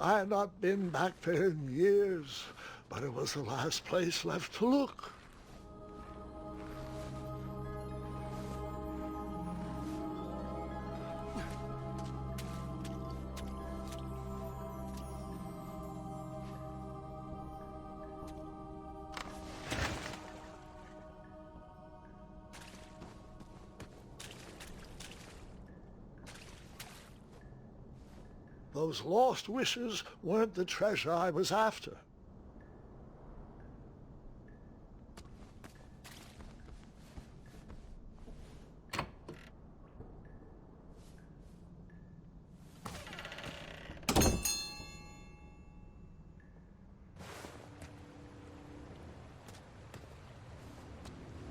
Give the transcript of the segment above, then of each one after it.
I had not been back there in years, but it was the last place left to look. Those lost wishes weren't the treasure I was after.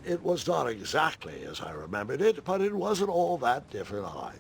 It was not exactly as I remembered it, but it wasn't all that different either.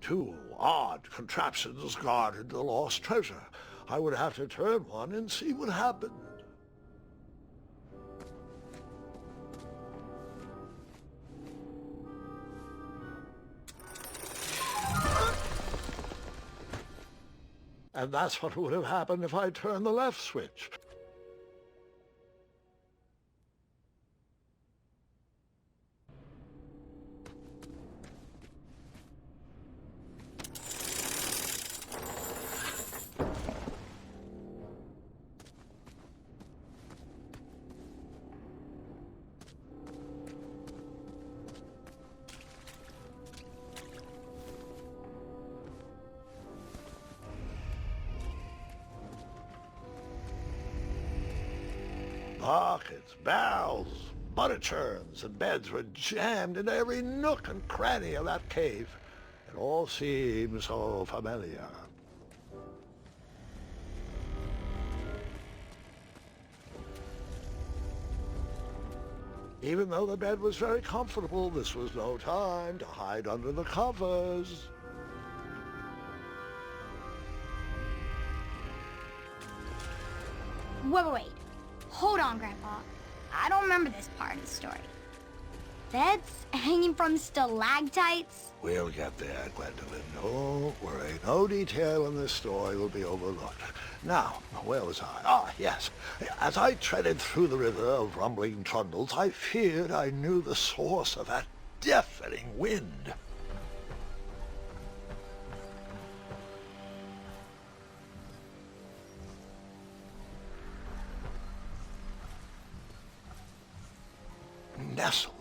Two odd contraptions guarded the lost treasure. I would have to turn one and see what happened. And that's what would have happened if I turned the left switch. Buckets, barrels, butter churns, and beds were jammed into every nook and cranny of that cave. It all seemed so familiar. Even though the bed was very comfortable, this was no time to hide under the covers. Wait. Hold on, Grandpa. I don't remember this part of the story. Beds hanging from stalactites? We'll get there, Gwendolyn. Don't worry. No detail in this story will be overlooked. Now, where was I? Ah, yes. As I treaded through the river of rumbling trundles, I feared I knew the source of that deafening wind. Nestled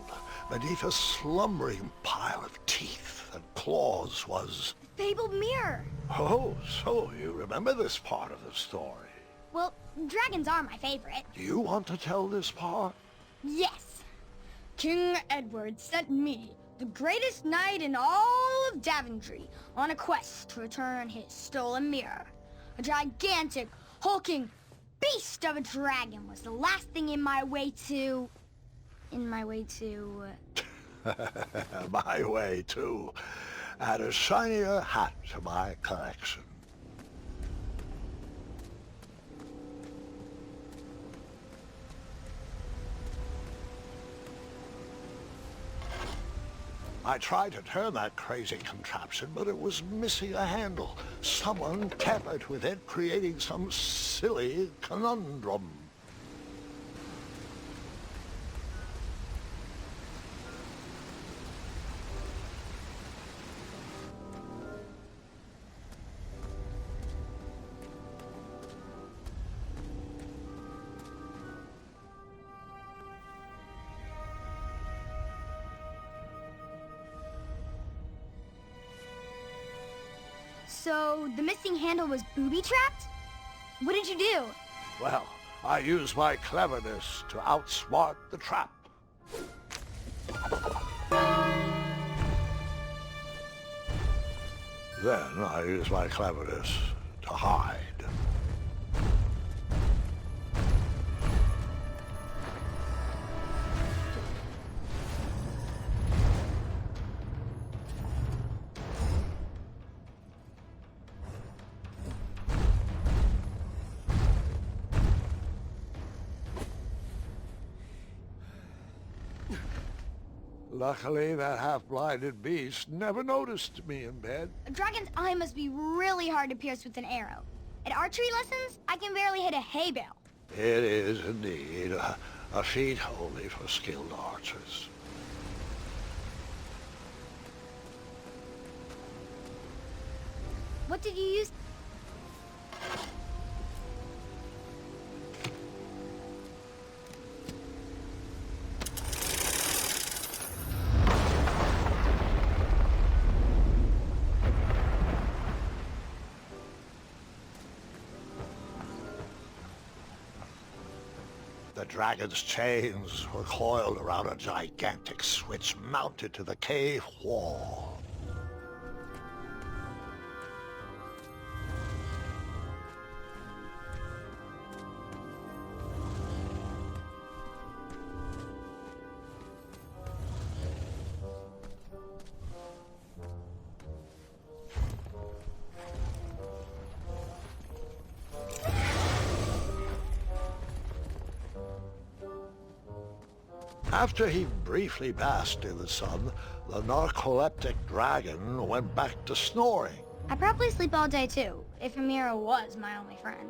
beneath a slumbering pile of teeth and claws was... Fabled mirror. Oh, so you remember this part of the story. Well, dragons are my favorite. Do you want to tell this part? Yes. King Edward sent me, the greatest knight in all of Daventry, on a quest to return his stolen mirror. A gigantic, hulking beast of a dragon was the last thing in my way to... My way to... Add a shinier hat to my collection. I tried to turn that crazy contraption, but it was missing a handle. Someone tampered with it, creating some silly conundrum. So, the missing handle was booby-trapped? What did you do? Well, I used my cleverness to outsmart the trap. Then I used my cleverness to hide. Luckily, that half-blinded beast never noticed me in bed. A dragon's eye must be really hard to pierce with an arrow. At archery lessons, I can barely hit a hay bale. It is indeed a feat only for skilled archers. What did you use? The dragon's chains were coiled around a gigantic switch mounted to the cave wall. After he briefly basked in the sun, the narcoleptic dragon went back to snoring. I probably sleep all day too, if Amira was my only friend.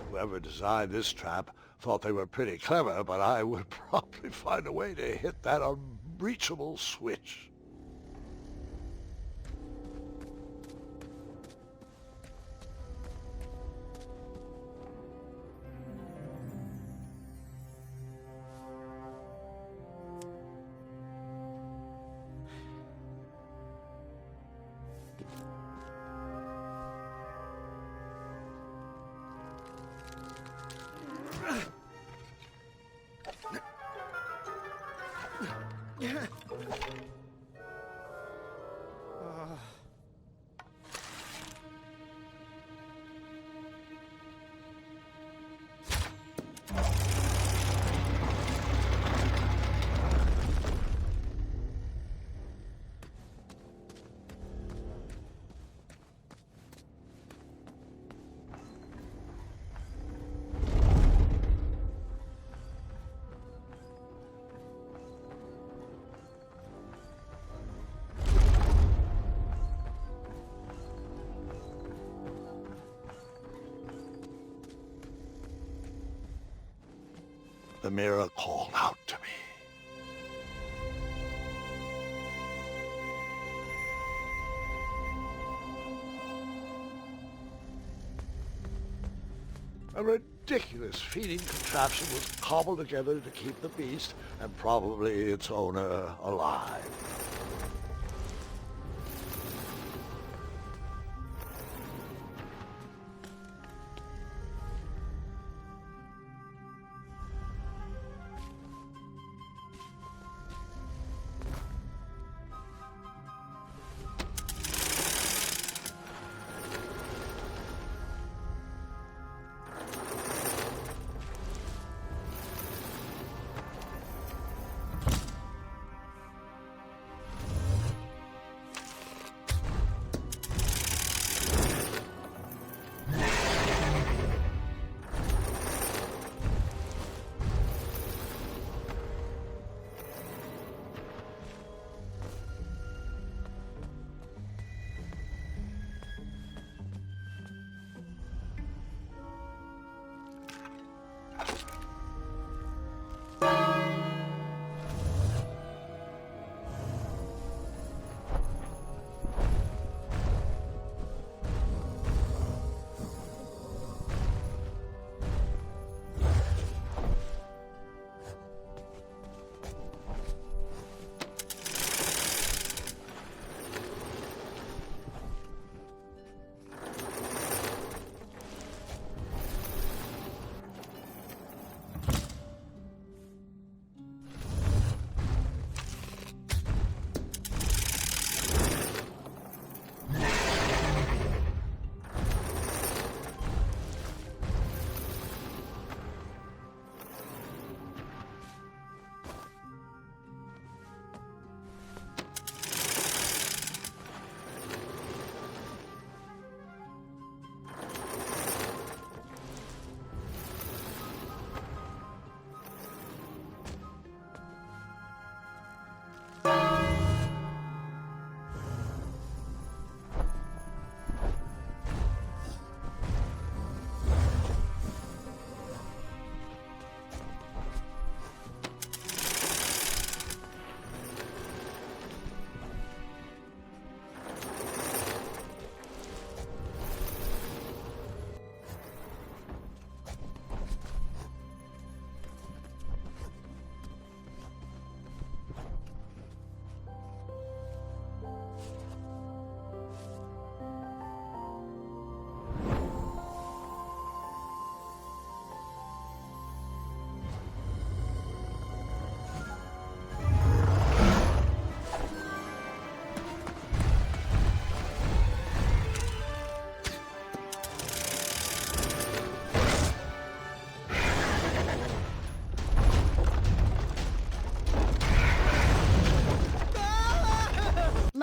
Whoever designed this trap thought they were pretty clever, but I would probably find a way to hit that unreachable switch. The mirror called out to me. A ridiculous feeding contraption was cobbled together to keep the beast, and probably its owner, alive.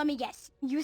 me guess. You...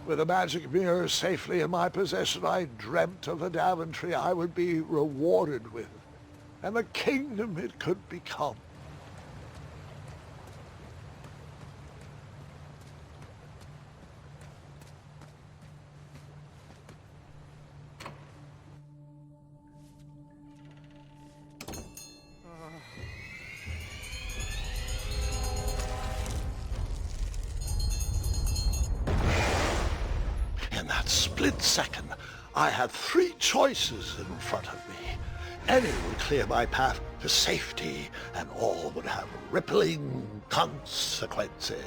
With the magic mirror safely in my possession, I dreamt of the Daventry I would be rewarded with, and the kingdom it could become. In that split second, I had three choices in front of me. Any would clear my path to safety, and all would have rippling consequences.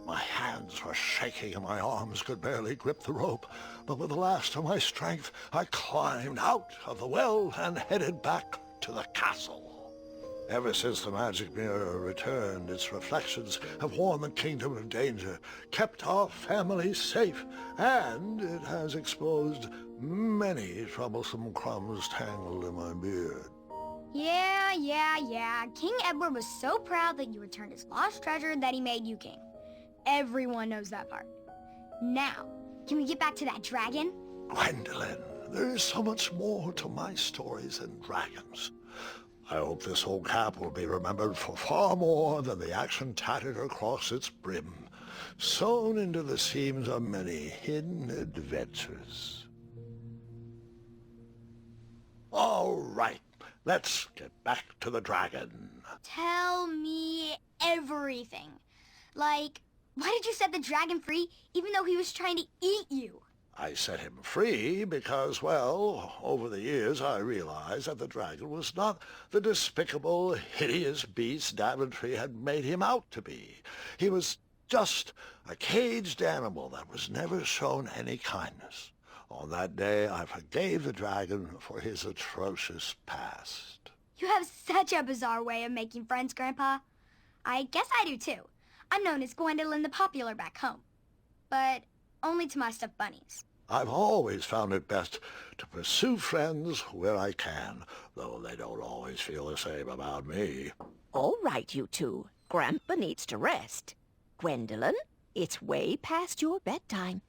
My hands were shaking and my arms could barely grip the rope, but with the last of my strength, I climbed out of the well and headed back to the castle. Ever since the magic mirror returned, its reflections have warned the kingdom of danger, kept our family safe, and it has exposed many troublesome crumbs tangled in my beard. Yeah. King Edward was so proud that you returned his lost treasure that he made you king. Everyone knows that part. Now, can we get back to that dragon? Gwendolyn, there is so much more to my stories than dragons. I hope this old cap will be remembered for far more than the action tattered across its brim, sewn into the seams of many hidden adventures. All right, let's get back to the dragon. Tell me everything. Like, why did you set the dragon free even though he was trying to eat you? I set him free because, well, over the years I realized that the dragon was not the despicable, hideous beast Daventry had made him out to be. He was just a caged animal that was never shown any kindness. On that day I forgave the dragon for his atrocious past. You have such a bizarre way of making friends, Grandpa. I guess I do too. I'm known as Gwendolyn the Popular back home. But only to my stuffed bunnies. I've always found it best to pursue friends where I can, though they don't always feel the same about me. All right, you two. Grandpa needs to rest. Gwendolyn, it's way past your bedtime.